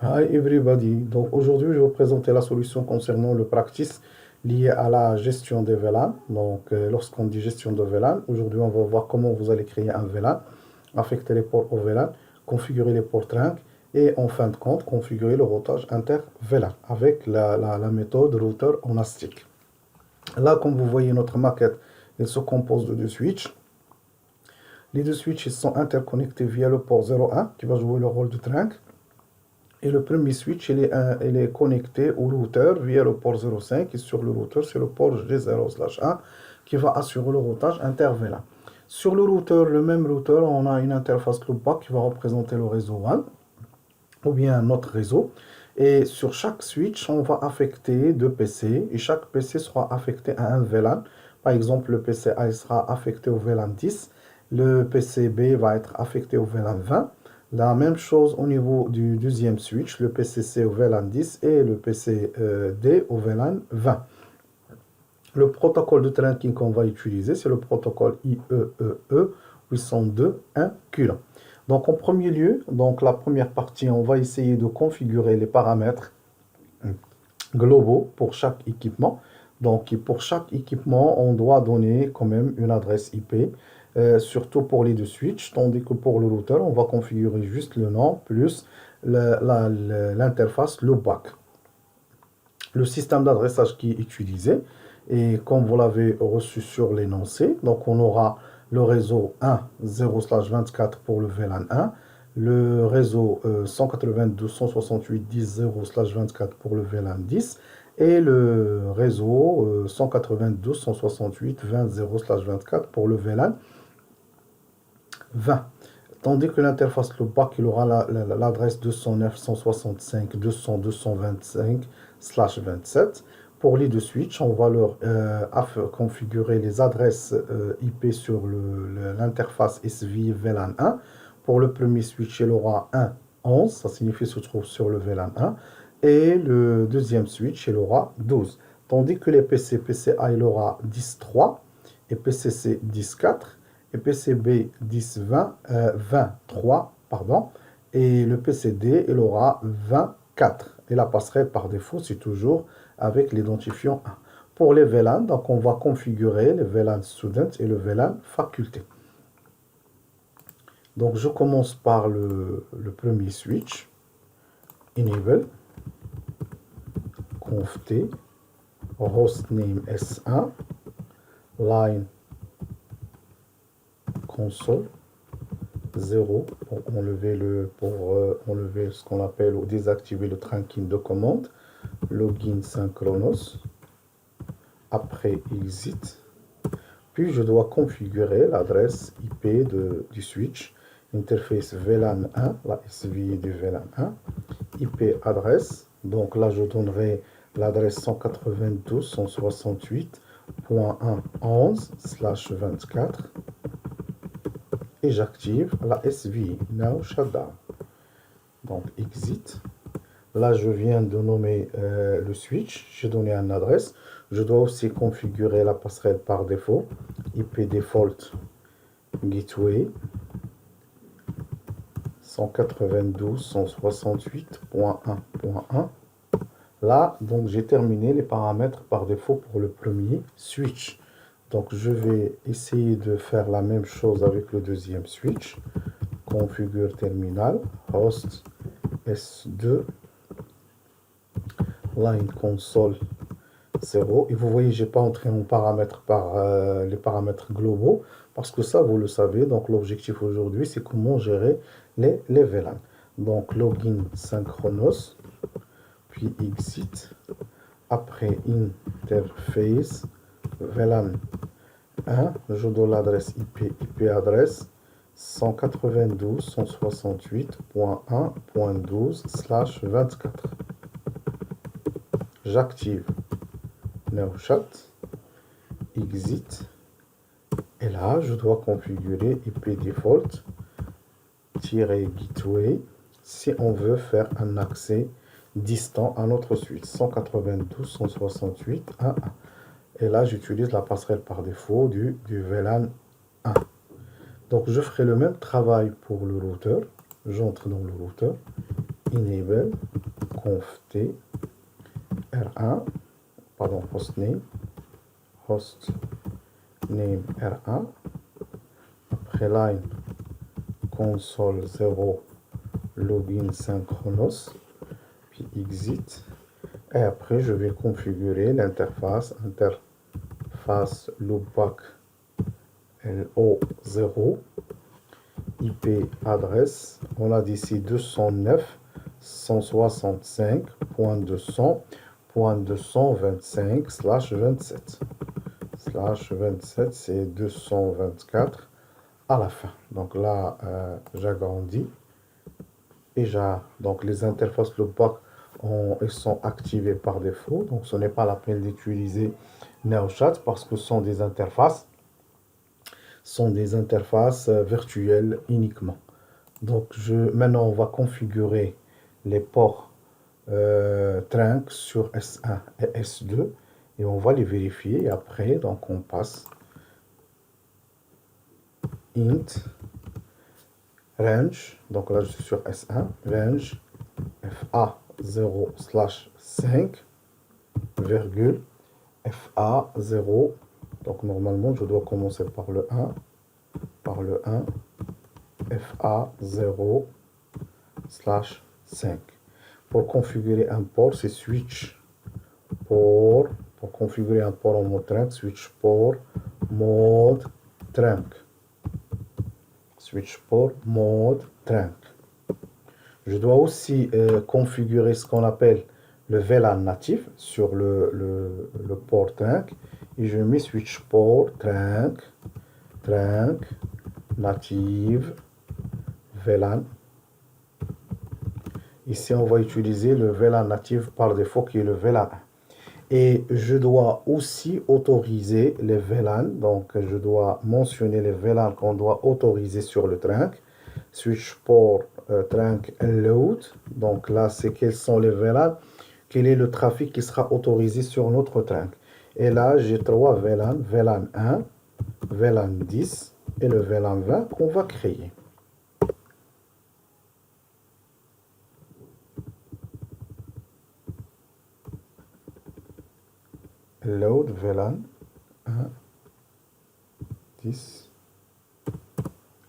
Hi everybody. Donc aujourd'hui, je vais vous présenter la solution concernant le practice lié à la gestion des VLAN. Donc lorsqu'on dit gestion de VLAN, aujourd'hui on va voir comment vous allez créer un VLAN, affecter les ports au VLAN, configurer les ports trunk et en fin de compte configurer le routage inter-VLAN avec la méthode routeur en ASTIC. Là, comme vous voyez, notre maquette, elle se compose de deux switches. Les deux switches ils sont interconnectés via le port 01 qui va jouer le rôle de trunk. Et le premier switch, il est connecté au routeur via le port 05. Et sur le routeur, c'est le port G0/1 qui va assurer le routage inter-VLAN. Sur le routeur, le même routeur, on a une interface loopback qui va représenter le réseau WAN ou bien notre réseau. Et sur chaque switch, on va affecter deux PC et chaque PC sera affecté à un VLAN. Par exemple, le PC A sera affecté au VLAN 10, le PC B va être affecté au VLAN 20. La même chose au niveau du deuxième switch, le PC C au VLAN 10 et le PC D au VLAN 20. Le protocole de trunking qu'on va utiliser, c'est le protocole IEEE 802.1Q. Donc en premier lieu, donc la première partie, on va essayer de configurer les paramètres globaux pour chaque équipement. Donc pour chaque équipement, on doit donner quand même une adresse IP, surtout pour les deux switches, tandis que pour le routeur, on va configurer juste le nom plus l'interface loopback. Le système d'adressage qui est utilisé, et comme vous l'avez reçu sur l'énoncé, donc on aura le réseau 1 0/24 pour le VLAN 1, le réseau 192.168.10.0/24 pour le VLAN 10 et le réseau 192.168.20.0/24 pour le VLAN 20. Tandis que l'interface loopback, il aura l'adresse 209.165.200.225/27. Pour les deux switches, on va leur configurer les adresses IP sur l'interface SV VLAN 1. Pour le premier switch, il aura 1.11, ça signifie se trouve sur le VLAN 1. Et le deuxième switch, il aura 12. Tandis que les PCA, il aura 10.3 et PCC 10.4 et PCB 23, pardon, et le PCD, il aura 24. Et la passerelle par défaut, c'est toujours avec l'identifiant 1. Pour les VLAN, donc on va configurer le VLAN student et le VLAN faculté. Donc je commence par le premier switch, enable, conft hostname S1, line console 0 pour enlever ce qu'on appelle ou désactiver le trunking de commande, login synchronos, après exit, puis je dois configurer l'adresse IP du switch, interface VLAN 1, la SVI du VLAN 1, IP adresse, donc là je donnerai l'adresse 192.168.1.11/24 et j'active la SVI, Now Shutdown. Donc exit. Là, je viens de nommer le switch, j'ai donné une adresse. Je dois aussi configurer la passerelle par défaut, IP default gateway 192.168.1.1. Là, donc j'ai terminé les paramètres par défaut pour le premier switch. Donc je vais essayer de faire la même chose avec le deuxième switch. Configure terminal, host S2, line console 0. Et vous voyez, j'ai pas entré en paramètres par les paramètres globaux, parce que ça, vous le savez. Donc l'objectif aujourd'hui, c'est comment gérer les VLAN. Donc login synchronos, puis exit. Après interface VLAN 1, je donne l'adresse IP adresse 192.168.1.12/24. J'active Now Shut, exit, et là je dois configurer IP default gateway si on veut faire un accès distant à notre suite 192.168.1.1. Et là, j'utilise la passerelle par défaut du VLAN 1. Donc, je ferai le même travail pour le routeur. J'entre dans le routeur, enable conf t r1, pardon, host name r1, après line console 0 login synchronos, puis exit, et après je vais configurer l'interface loopback LO0, IP adresse, on a d'ici 209.168.200.225/27 /27, c'est 224 à la fin. Donc là, j'agrandis et donc les interfaces loopback elles sont activées par défaut, donc ce n'est pas la peine d'utiliser NeoChat parce que ce sont des interfaces virtuelles uniquement. Donc maintenant on va configurer les ports Trunk sur S1 et S2 et on va les vérifier, et après donc on passe int range, donc là je suis sur S1, range FA0/5 virgule FA0, donc normalement je dois commencer par le 1 FA0/5. Pour configurer un port, c'est switch port. Pour configurer un port en mode trunk, switch port mode trunk. Switch port mode trunk. Je dois aussi configurer ce qu'on appelle le VLAN natif sur le port trunk. Et je mets switch port trunk native VLAN. Ici, on va utiliser le VLAN native par défaut qui est le VLAN 1. Et je dois aussi autoriser les VLAN. Donc, je dois mentionner les VLAN qu'on doit autoriser sur le trunk. Switch port trunk load. Donc là, c'est quels sont les VLAN. Quel est le trafic qui sera autorisé sur notre trunk. Et là, j'ai 3 VLAN. VLAN 1, VLAN 10 et le VLAN 20 qu'on va créer. Load VLAN 1, 10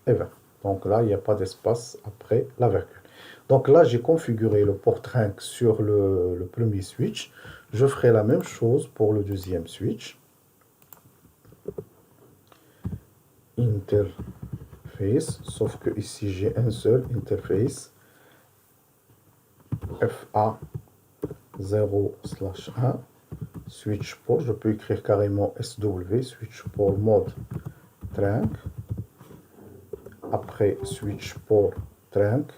et 20. Donc là, il n'y a pas d'espace après la virgule. Donc là, j'ai configuré le port trunk sur le premier switch. Je ferai la même chose pour le deuxième switch. Interface, sauf que ici j'ai un seul interface. FA0/1. Switch port, je peux écrire carrément SW, switch port mode trunk. Après switch port trunk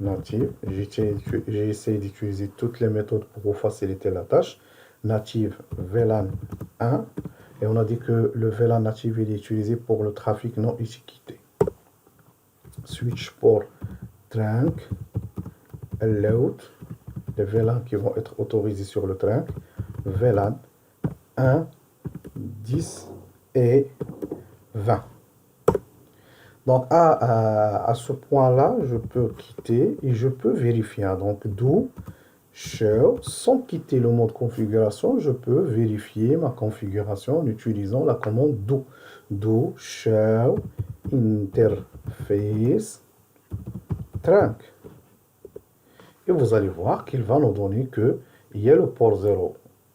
native. J'ai essayé d'utiliser toutes les méthodes pour vous faciliter la tâche. Native VLAN 1. Et on a dit que le VLAN native est utilisé pour le trafic non étiqueté. Switch port trunk load. Les VLAN qui vont être autorisés sur le trunk. VLAN 1, 10 et 20. Donc à ce point-là, je peux quitter et je peux vérifier. Donc do show, sans quitter le mode configuration, je peux vérifier ma configuration en utilisant la commande do. Do show interface trunk. Et vous allez voir qu'il va nous donner qu'il y a le port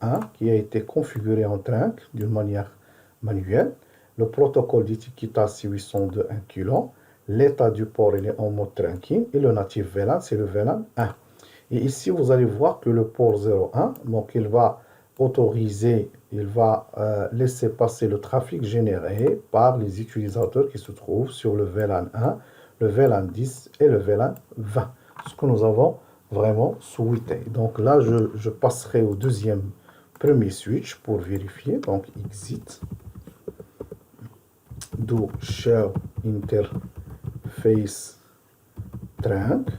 01 qui a été configuré en trunk d'une manière manuelle. Le protocole d'étiquetage c'est 802 1 kilo. L'état du port il est en mode trunking. Et le native VLAN c'est le VLAN 1. Et ici vous allez voir que le port 01, donc il va autoriser, il va laisser passer le trafic généré par les utilisateurs qui se trouvent sur le VLAN 1, le VLAN 10 et le VLAN 20. Ce que nous avons vraiment souhaité. Donc là, je passerai au premier switch pour vérifier. Donc exit. Do show interface trunk.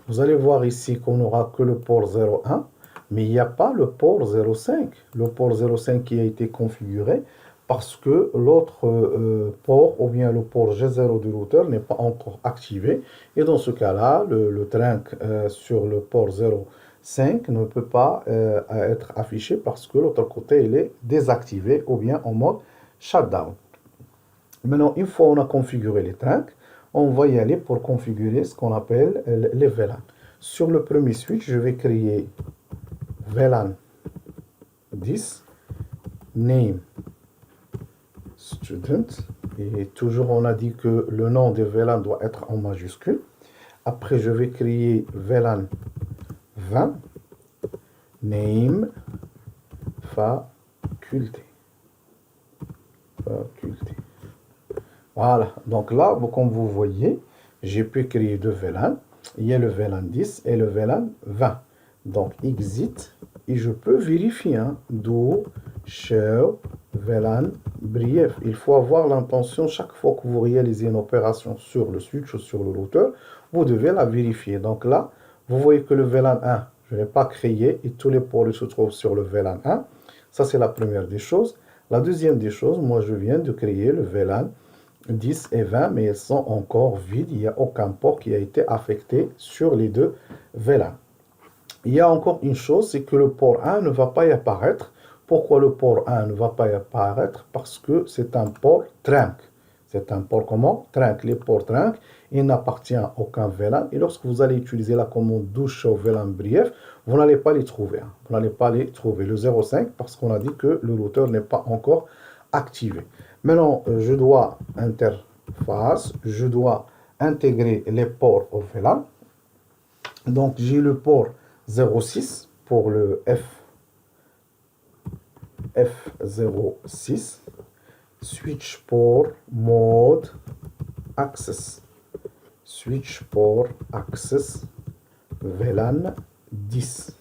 Vous allez voir ici qu'on n'aura que le port 01, mais il n'y a pas le port 05. Le port 05 qui a été configuré parce que l'autre port, ou bien le port G0 du routeur n'est pas encore activé. Et dans ce cas-là, le trunk sur le port 0,5 ne peut pas être affiché parce que l'autre côté, il est désactivé ou bien en mode shutdown. Maintenant, une fois on a configuré les trunks, on va y aller pour configurer ce qu'on appelle les VLAN. Sur le premier switch, je vais créer VLAN 10, name student, et toujours on a dit que le nom de VLAN doit être en majuscule. Après, je vais créer VLAN 20, name faculté. Voilà, donc là, comme vous voyez, j'ai pu créer deux VLAN. Il y a le VLAN 10 et le VLAN 20. Donc, exit, et je peux vérifier, do, show, VLAN, brief. Il faut avoir l'intention, chaque fois que vous réalisez une opération sur le switch ou sur le routeur, vous devez la vérifier. Donc là, vous voyez que le VLAN 1, je ne l'ai pas créé, et tous les ports se trouvent sur le VLAN 1. Ça, c'est la première des choses. La deuxième des choses, moi, je viens de créer le VLAN 10 et 20, mais ils sont encore vides. Il n'y a aucun port qui a été affecté sur les deux VLAN. Il y a encore une chose, c'est que le port 1 ne va pas y apparaître. Pourquoi le port 1 ne va pas y apparaître? Parce que c'est un port trunk. C'est un port comment? Trunk. Les ports trunk, il n'appartient à aucun VLAN. Et lorsque vous allez utiliser la commande do show VLAN brief, vous n'allez pas les trouver. Vous n'allez pas les trouver. Le 0,5, parce qu'on a dit que le routeur n'est pas encore activé. Maintenant, je dois interface, je dois intégrer les ports au VLAN. Donc, j'ai le port 06 pour le F06, switch port mode access, switch port access VLAN 10.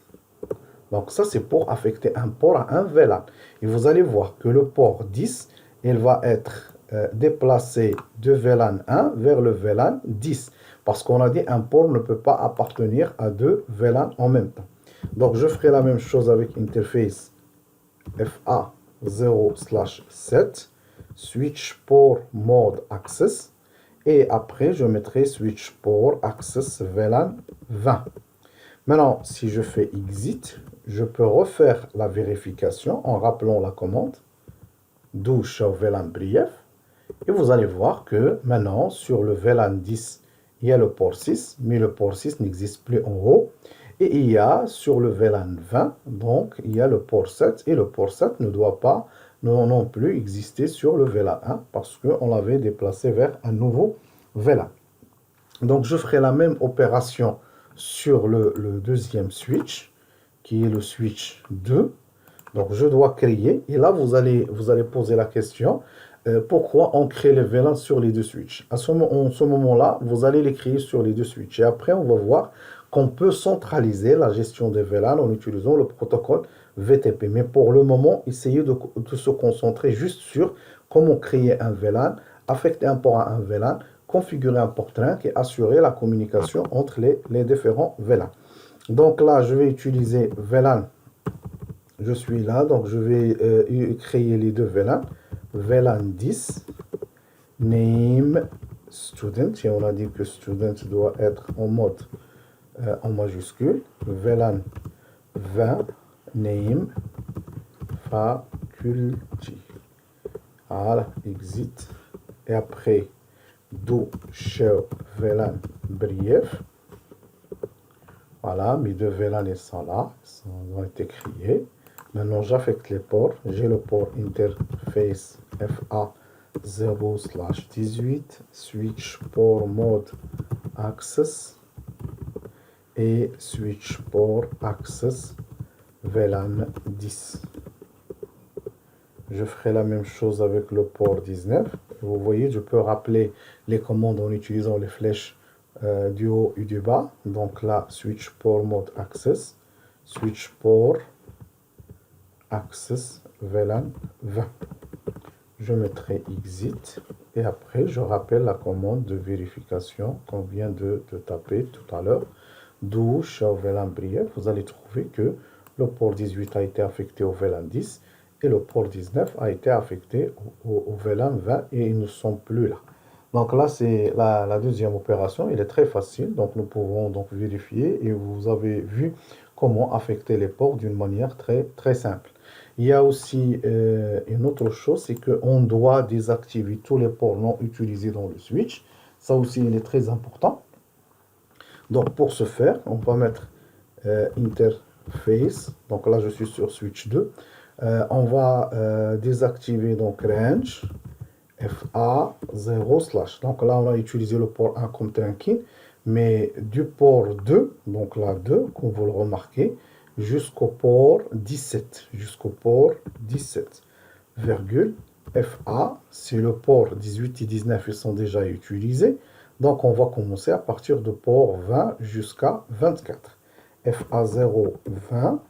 Donc ça, c'est pour affecter un port à un VLAN. Et vous allez voir que le port 10, il va être déplacé de VLAN 1 vers le VLAN 10. Parce qu'on a dit un port ne peut pas appartenir à deux VLAN en même temps. Donc je ferai la même chose avec interface FA0/7, switch port mode access. Et après, je mettrai switch port access VLAN 20. Maintenant, si je fais exit, je peux refaire la vérification en rappelant la commande do show VLAN brief. Et vous allez voir que maintenant, sur le VLAN 10, il y a le port 6, mais le port 6 n'existe plus en haut. Et il y a sur le VLAN 20, donc il y a le port 7, et le port 7 ne doit pas non plus exister sur le VLAN 1, parce qu'on l'avait déplacé vers un nouveau VLAN. Donc je ferai la même opération sur le deuxième switch, qui est le switch 2. Donc je dois créer, et là vous allez poser la question, pourquoi on crée les VLAN sur les deux switches? En ce moment-là, vous allez les créer sur les deux switches. Et après, on va voir qu'on peut centraliser la gestion des VLAN en utilisant le protocole VTP. Mais pour le moment, essayez de se concentrer juste sur comment créer un VLAN, affecter un port à un VLAN, configurer un port trunk et assurer la communication entre les différents VLAN. Donc là, je vais utiliser VLAN. Je suis là, donc je vais créer les deux VLAN. VLAN 10, name student, et on a dit que student doit être en mode en majuscule. VLAN 20, name faculty. Voilà, exit. Et après, do show VLAN brief. Voilà, mes deux VLAN ils sont là, ils ont été créés. Maintenant, j'affecte les ports. J'ai le port interface FA0/18, switch port mode access et switch port access VLAN 10. Je ferai la même chose avec le port 19. Vous voyez, je peux rappeler les commandes en utilisant les flèches du haut et du bas. Donc là, switch port mode access, switch port access VLAN 20. Je mettrai exit et après je rappelle la commande de vérification qu'on vient de taper tout à l'heure. Do show VLAN brief. Vous allez trouver que le port 18 a été affecté au VLAN 10 et le port 19 a été affecté au VLAN 20 et ils ne sont plus là. Donc là, c'est la deuxième opération. Il est très facile. Donc nous pouvons donc vérifier et vous avez vu comment affecter les ports d'une manière très simple. Il y a aussi une autre chose, c'est qu'on doit désactiver tous les ports non utilisés dans le switch. Ça aussi, il est très important. Donc pour ce faire, on va mettre interface. Donc là, je suis sur switch 2. On va désactiver donc range FA0/. Donc là, on a utilisé le port 1 comme tranquille, mais du port 2, donc là 2, comme vous le remarquez, jusqu'au port 17, virgule, FA, si le port 18 et 19 ils sont déjà utilisés, donc on va commencer à partir de port 20 jusqu'à 24. FA0, 20,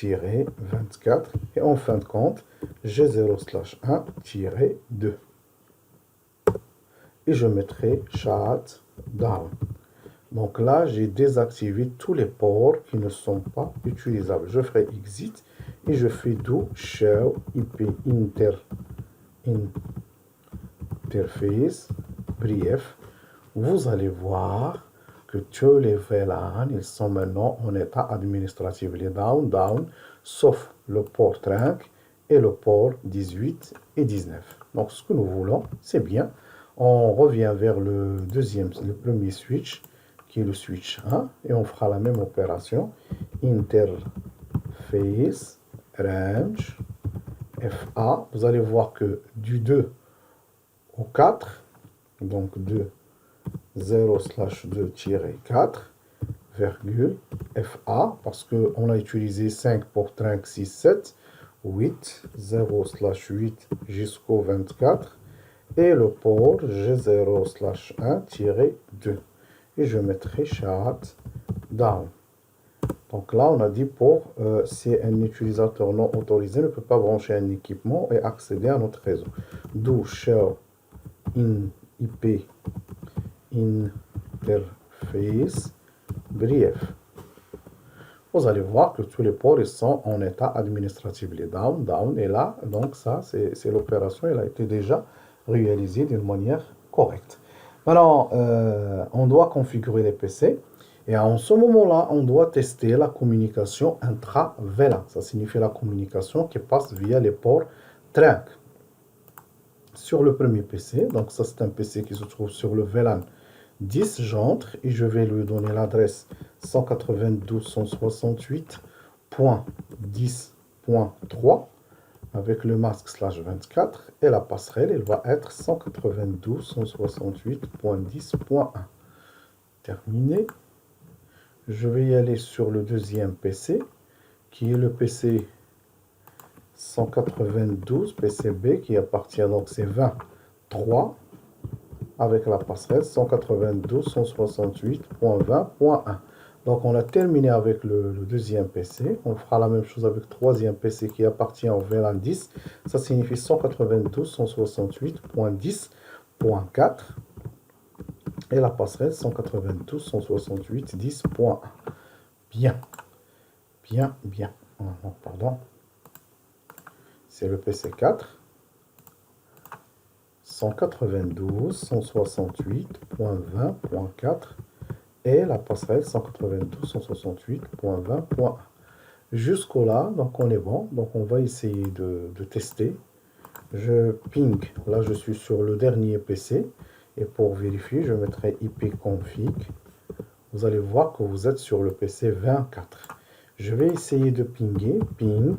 24 et en fin de compte G0/1-2 et je mettrai shutdown. Donc là, j'ai désactivé tous les ports qui ne sont pas utilisables. Je ferai exit et je fais do show IP interface brief. Vous allez voir que tous les VLAN, ils sont maintenant en état administratif, les down, sauf le port 5 et le port 18 et 19. Donc, ce que nous voulons, c'est bien. On revient vers le premier switch, qui est le switch 1, et on fera la même opération. Interface, range, FA. Vous allez voir que du 2 au 4, donc 2, 0/2-4, virgule, FA, parce qu'on a utilisé 5 pour 5, 6, 7, 8, 0/8 jusqu'au 24, et le port G0/1-2. Et je mettrai shutdown. Donc là, on a dit pour si un utilisateur non autorisé ne peut pas brancher un équipement et accéder à notre réseau. Do show in IP interface brief. Vous allez voir que tous les ports ils sont en état administratif. Les down, et là, donc ça, c'est l'opération, elle a été déjà réalisée d'une manière correcte. Maintenant, on doit configurer les PC. Et en ce moment-là, on doit tester la communication intra-VLAN. Ça signifie la communication qui passe via les ports TRINC. Sur le premier PC, donc ça c'est un PC qui se trouve sur le VLAN 10, j'entre et je vais lui donner l'adresse 192.168.10.3 avec le masque /24 et la passerelle, elle va être 192.168.10.1. Terminé. Je vais y aller sur le deuxième PC, qui est le PC 192 PCB, qui appartient donc c'est 23 avec la passerelle 192.168.20.1. Donc on a terminé avec le deuxième PC. On fera la même chose avec le troisième PC qui appartient au VLAN 10. Ça signifie 192.168.10.4 et la passerelle 192.168.10.1. Bien. Pardon. C'est le PC 4. 192.168.20.4 et la passerelle 192.168.20.1. Jusqu'au là, donc on est bon. Donc on va essayer de tester. Je ping. Là, je suis sur le dernier PC. Et pour vérifier, je mettrai ipconfig. Vous allez voir que vous êtes sur le PC 24. Je vais essayer de pinguer. Ping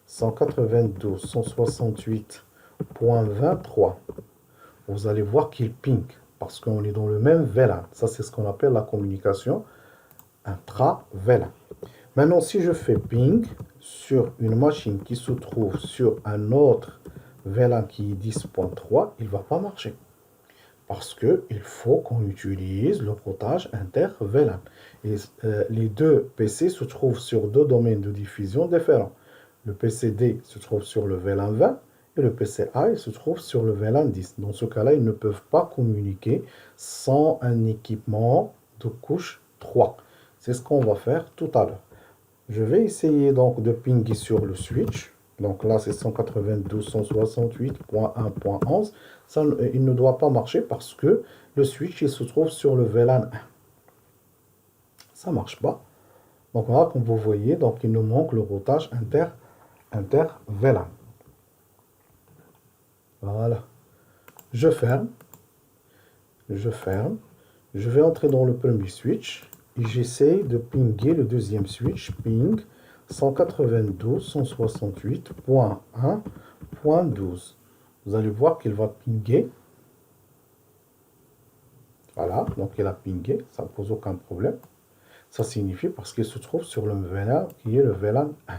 192.168.23. Vous allez voir qu'il ping parce qu'on est dans le même VLAN. Ça, c'est ce qu'on appelle la communication intra-VLAN. Maintenant, si je fais ping sur une machine qui se trouve sur un autre VLAN qui est 10.3, il ne va pas marcher. Parce qu'il faut qu'on utilise le routage inter-VLAN. Et les deux PC se trouvent sur deux domaines de diffusion différents. Le PC D se trouve sur le VLAN 20 et le PC A il se trouve sur le VLAN 10. Dans ce cas-là, ils ne peuvent pas communiquer sans un équipement de couche 3. C'est ce qu'on va faire tout à l'heure. Je vais essayer donc de pinguer sur le switch. Donc là, c'est 192.168.1.11. Ça, il ne doit pas marcher parce que le switch, il se trouve sur le VLAN 1. Ça ne marche pas. Donc voilà, comme vous voyez, donc il nous manque le routage inter-VLAN. Voilà. Je ferme. Je ferme. Je vais entrer dans le premier switch et j'essaie de pinguer le deuxième switch. Ping 192.168.12. Vous allez voir qu'il va pinguer. Voilà, donc il a pingé, ça ne pose aucun problème. Ça signifie parce qu'il se trouve sur le VLAN qui est le VLAN 1.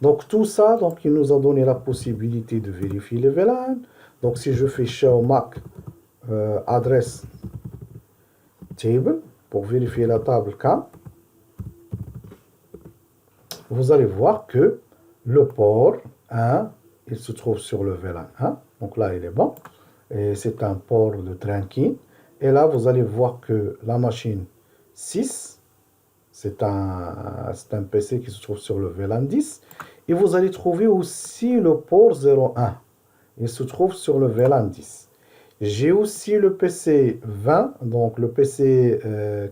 Donc tout ça, donc il nous a donné la possibilité de vérifier les VLAN. Donc si je fais show MAC adresse table pour vérifier la table CAN, vous allez voir que le port 1, il se trouve sur le VLAN 1. Donc là, il est bon. Et c'est un port de tranquille. Et là, vous allez voir que la machine 6, c'est un PC qui se trouve sur le VLAN 10. Et vous allez trouver aussi le port 01. Il se trouve sur le VLAN 10. J'ai aussi le PC 20, donc le PC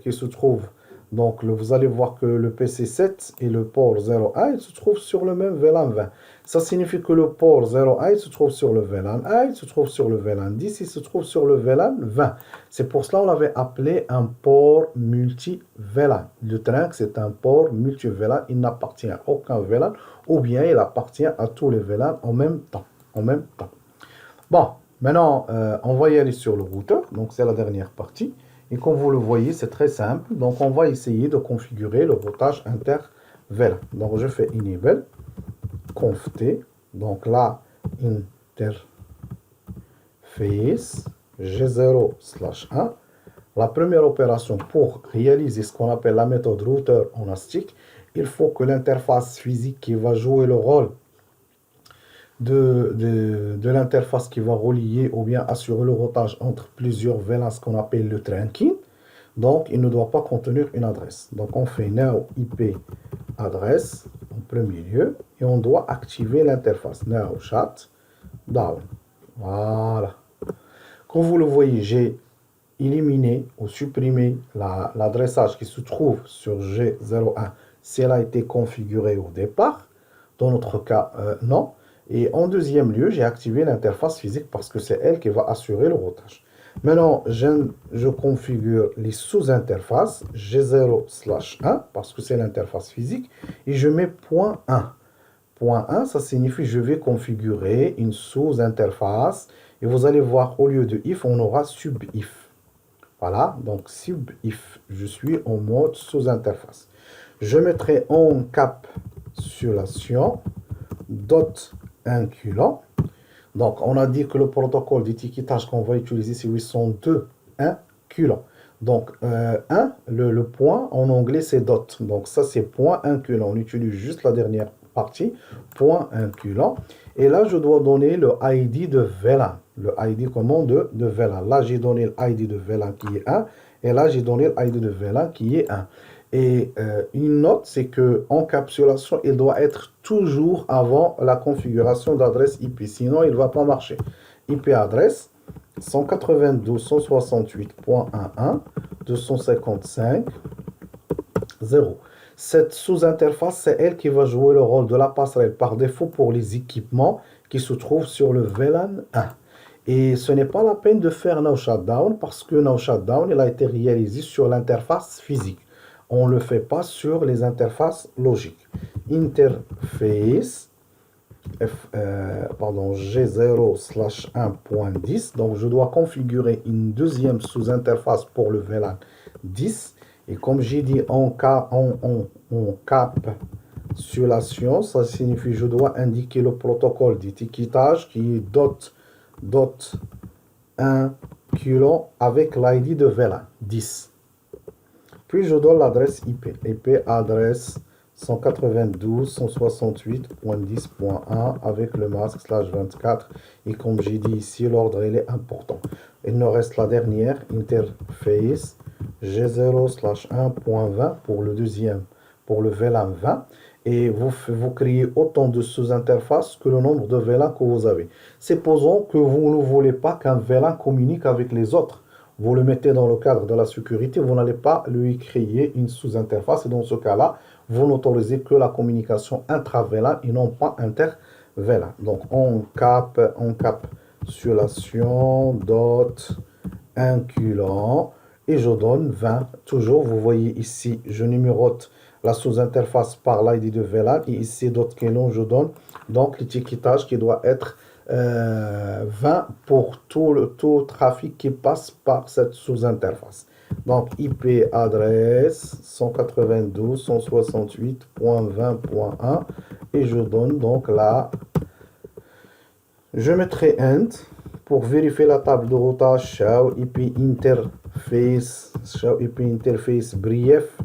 qui se trouve, donc vous allez voir que le PC 7 et le port 01, ils se trouvent sur le même VLAN 20. Ça signifie que le port 01, il se trouve sur le VLAN 1, il se trouve sur le VLAN 10, il se trouve sur le VLAN 20. C'est pour cela qu'on l'avait appelé un port multi-VLAN. Le Trunk, c'est un port multi-VLAN, il n'appartient à aucun VLAN, ou bien il appartient à tous les VLAN en même temps. Bon. Maintenant, on va y aller sur le routeur, donc c'est la dernière partie. Et comme vous le voyez, c'est très simple. Donc on va essayer de configurer le routage inter-VLAN. Donc je fais enable, conft, donc là, interface G0/1. La première opération pour réaliser ce qu'on appelle la méthode routeur en ASTIC, il faut que l'interface physique qui va jouer le rôle de l'interface qui va relier ou bien assurer le routage entre plusieurs VLAN, ce qu'on appelle le trunking. Donc, il ne doit pas contenir une adresse. Donc, on fait now IP adresse en premier lieu et on doit activer l'interface now shut down. Voilà. Comme vous le voyez, j'ai éliminé ou supprimé l'adressage qui se trouve sur G01 si elle a été configurée au départ. Dans notre cas, non. Et en deuxième lieu, j'ai activé l'interface physique parce que c'est elle qui va assurer le routage. Maintenant, je configure les sous-interfaces G0/1 parce que c'est l'interface physique et je mets .1. .1, ça signifie que je vais configurer une sous-interface et vous allez voir, au lieu de if, on aura sub-if. Voilà, donc sub-if, je suis en mode sous-interface. Je mettrai encapsulation dot incluant. Donc, on a dit que le protocole d'étiquetage qu'on va utiliser, c'est 802 incluant. Donc, le point en anglais, c'est dot. Donc, ça, c'est point incluant. On utilise juste la dernière partie, point incluant. Et là, je dois donner le ID de VLAN. Le ID comment de VLAN. Là, j'ai donné le ID de VLAN qui est 1. Et là, j'ai donné le ID de VLAN qui est 1. Et une note, c'est que encapsulation, il doit être toujours avant la configuration d'adresse IP. Sinon, il ne va pas marcher. IP adresse 192.168.1.255.0. Cette sous-interface, c'est elle qui va jouer le rôle de la passerelle par défaut pour les équipements qui se trouvent sur le VLAN 1. Et ce n'est pas la peine de faire no shutdown parce que no shutdown, il a été réalisé sur l'interface physique. On ne le fait pas sur les interfaces logiques. Interface G0/1.10. Donc, je dois configurer une deuxième sous-interface pour le VLAN 10. Et comme j'ai dit en capsulation, ça signifie que je dois indiquer le protocole d'étiquetage qui est dot incluant avec l'ID de VLAN 10. Puis je donne l'adresse IP. IP adresse 192.168.10.1 avec le masque /24. Et comme j'ai dit ici, l'ordre il est important. Il nous reste la dernière interface G0/1.20 pour pour le VLAN 20 et vous créez autant de sous-interfaces que le nombre de VLAN que vous avez. Supposons que vous ne voulez pas qu'un VLAN communique avec les autres. Vous le mettez dans le cadre de la sécurité, vous n'allez pas lui créer une sous-interface. Et dans ce cas-là, vous n'autorisez que la communication intra-VLAN et non pas inter-VLAN. Donc, on capsulation dot inculant et je donne 20. Toujours, vous voyez ici, je numérote la sous-interface par l'ID de VLAN et ici, d'autres canons, je donne donc l'étiquetage qui doit être 20 pour tout trafic qui passe par cette sous-interface. Donc, IP adresse 192.168.20.1 et je donne donc là, je mettrai end pour vérifier la table de routage show IP interface brief.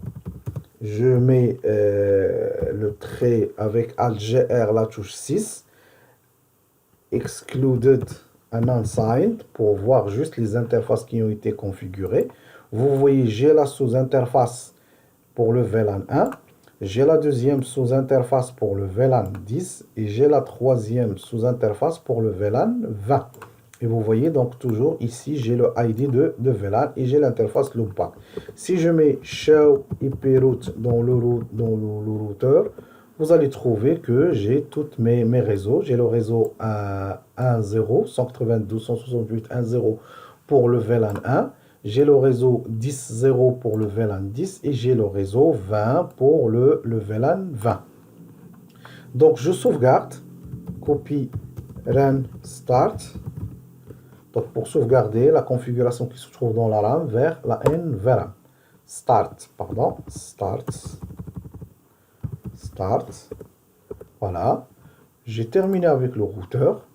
Je mets le trait avec Alt-GR, la touche 6. Excluded and unsigned pour voir juste les interfaces qui ont été configurées. Vous voyez, j'ai la sous-interface pour le VLAN 1, j'ai la deuxième sous-interface pour le VLAN 10 et j'ai la troisième sous-interface pour le VLAN 20. Et vous voyez donc toujours ici, j'ai le ID de VLAN et j'ai l'interface loopback. Si je mets show IP route dans le routeur, vous allez trouver que j'ai tous mes réseaux. J'ai le réseau 1.0, 192.168.1.0 pour le VLAN 1. J'ai le réseau 10.0 pour le VLAN 10 et j'ai le réseau 20 pour le VLAN 20. Donc, je sauvegarde, copy, run, start. Donc, pour sauvegarder la configuration qui se trouve dans la RAM vers la NVRAM. Start. Voilà. J'ai terminé avec le routeur.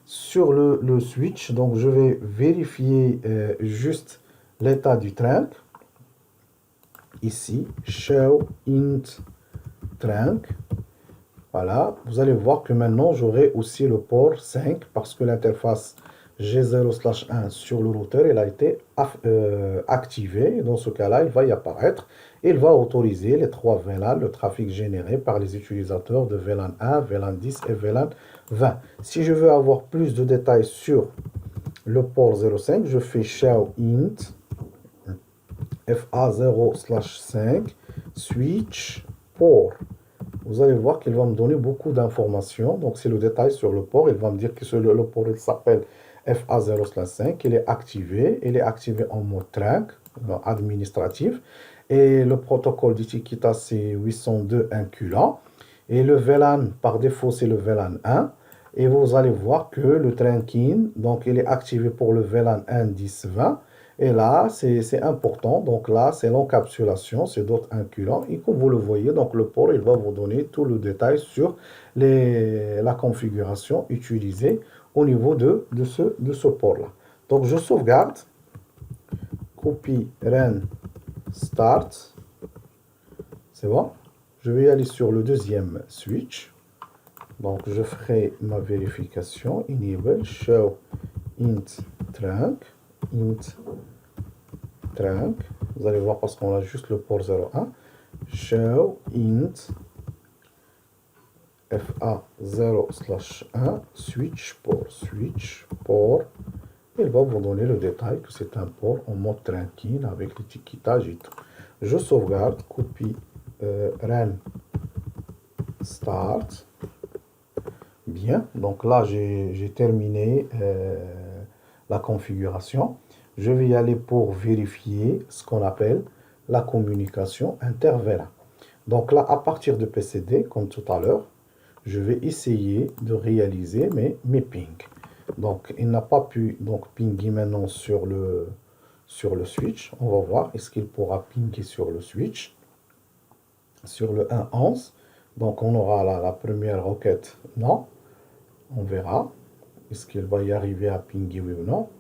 Sur le switch, donc je vais vérifier juste l'état du trunk. Ici, show int trunk. Voilà. Vous allez voir que maintenant, j'aurai aussi le port 5 parce que l'interface G0/1 sur le routeur, elle a été activée. Dans ce cas-là, il va y apparaître. Il va autoriser les 3 VLAN, le trafic généré par les utilisateurs de VLAN 1, VLAN 10 et VLAN 20. Si je veux avoir plus de détails sur le port 05, je fais show int FA0/5 switch port. Vous allez voir qu'il va me donner beaucoup d'informations. Donc, c'est le détail sur le port. Il va me dire que le port s'appelle FA0/5. Il est activé. Il est activé en mode trunk administratif. Et le protocole d'étiquetage, c'est 802 inculant. Et le VLAN, par défaut, c'est le VLAN 1. Et vous allez voir que le trunking, donc il est activé pour le VLAN 1, 10, 20. Et là, c'est important. Donc là, c'est l'encapsulation, c'est d'autres inculants. Et comme vous le voyez, donc le port, il va vous donner tout le détail sur la configuration utilisée au niveau de ce port-là. Donc je sauvegarde, copy, run, start. C'est bon. Je vais aller sur le deuxième switch. Donc je ferai ma vérification. Enable, show, int, trunk. Vous allez voir parce qu'on a juste le port 01. Show, int, FA0/1, switch port. Il va vous donner le détail que c'est un port en mode trunking avec l'étiquetage et tout. Je sauvegarde, copie, run, start. Bien, donc là j'ai terminé la configuration. Je vais y aller pour vérifier ce qu'on appelle la communication inter-VLAN. Donc là, à partir de PCD, comme tout à l'heure, je vais essayer de réaliser mes pings. Donc, il n'a pas pu donc pinguer maintenant sur le switch. On va voir, est-ce qu'il pourra pinguer sur le switch. Sur le 1.11, donc on aura la première requête, non. On verra, est-ce qu'il va y arriver à pinguer, oui ou non.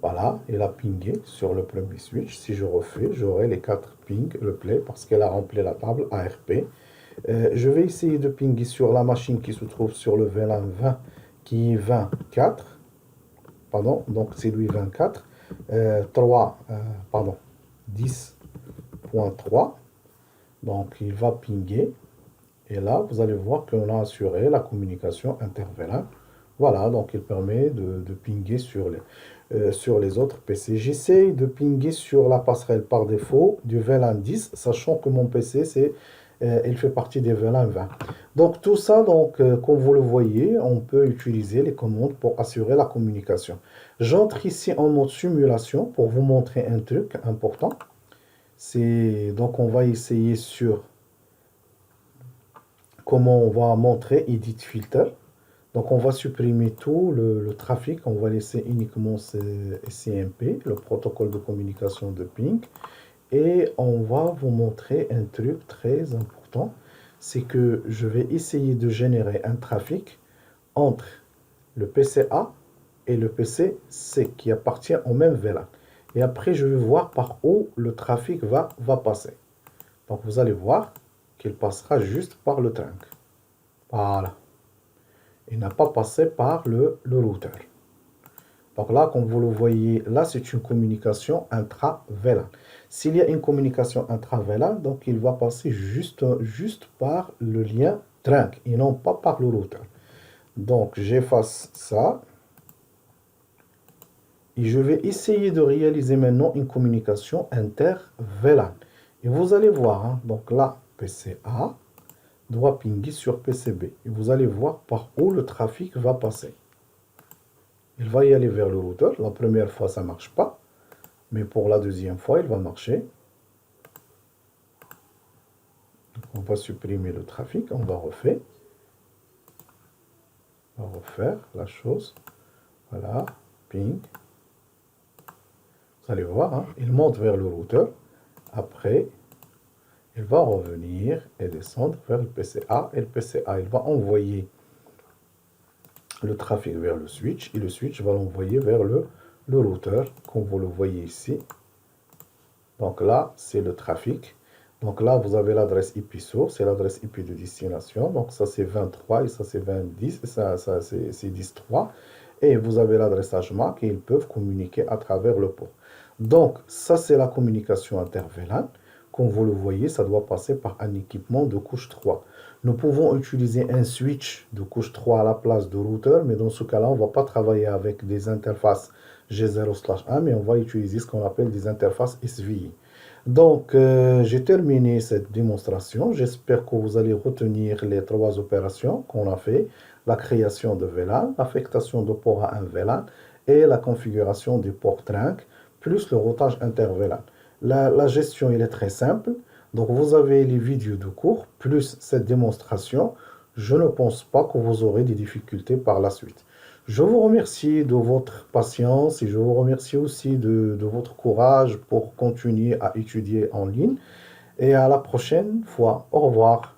Voilà, il a pingé sur le premier switch. Si je refais, j'aurai les 4 pings, le play, parce qu'elle a rempli la table ARP. Je vais essayer de pinguer sur la machine qui se trouve sur le VLAN 20, qui est 24. Pardon, donc c'est lui 24. 10.3. Donc, il va pinguer. Et là, vous allez voir qu'on a assuré la communication inter-VLAN. Voilà, donc il permet de pinguer sur les autres PC. J'essaye de pinguer sur la passerelle par défaut du VLAN 10, sachant que mon PC, il fait partie des VLAN 20. Donc tout ça, donc, comme vous le voyez, on peut utiliser les commandes pour assurer la communication. J'entre ici en mode simulation pour vous montrer un truc important. Donc on va essayer sur comment on va montrer Edit Filter. Donc on va supprimer tout le trafic, on va laisser uniquement CMP, le protocole de communication de ping. Et on va vous montrer un truc très important, c'est que je vais essayer de générer un trafic entre le PC A et le PC C qui appartient au même VLAN. Et après je vais voir par où le trafic va passer. Donc vous allez voir qu'il passera juste par le trunk. Voilà. Il n'a pas passé par le routeur. Donc là, comme vous le voyez, là, c'est une communication intra-VLAN. S'il y a une communication intra-VLAN, donc il va passer juste par le lien trunk et non pas par le routeur. Donc, j'efface ça. Et je vais essayer de réaliser maintenant une communication inter-VLAN. Et vous allez voir, hein, donc là, PCA doit pinguer sur PCB. Et vous allez voir par où le trafic va passer. Il va y aller vers le routeur. La première fois, ça ne marche pas. Mais pour la deuxième fois, il va marcher. Donc, on va supprimer le trafic. On va refaire. On va refaire la chose. Voilà. Ping. Vous allez voir, hein, il monte vers le routeur. Après, il va revenir et descendre vers le PCA. Et le PCA, il va envoyer le trafic vers le switch. Et le switch va l'envoyer vers le routeur, comme vous le voyez ici. Donc là, c'est le trafic. Donc là, vous avez l'adresse IP source, c'est l'adresse IP de destination. Donc ça, c'est 23 et ça, c'est 20, ça c'est 10.3. Et vous avez l'adressage MAC et ils peuvent communiquer à travers le port. Donc ça, c'est la communication inter-VLAN. Comme vous le voyez, ça doit passer par un équipement de couche 3. Nous pouvons utiliser un switch de couche 3 à la place de routeur, mais dans ce cas-là, on ne va pas travailler avec des interfaces G0/1, mais on va utiliser ce qu'on appelle des interfaces SVI. Donc, j'ai terminé cette démonstration. J'espère que vous allez retenir les 3 opérations qu'on a fait. La création de VLAN, l'affectation de port à un VLAN et la configuration des ports trunk, plus le routage inter-VLAN. La gestion, elle est très simple. Donc, vous avez les vidéos de cours, plus cette démonstration. Je ne pense pas que vous aurez des difficultés par la suite. Je vous remercie de votre patience et je vous remercie aussi de votre courage pour continuer à étudier en ligne. Et à la prochaine fois. Au revoir.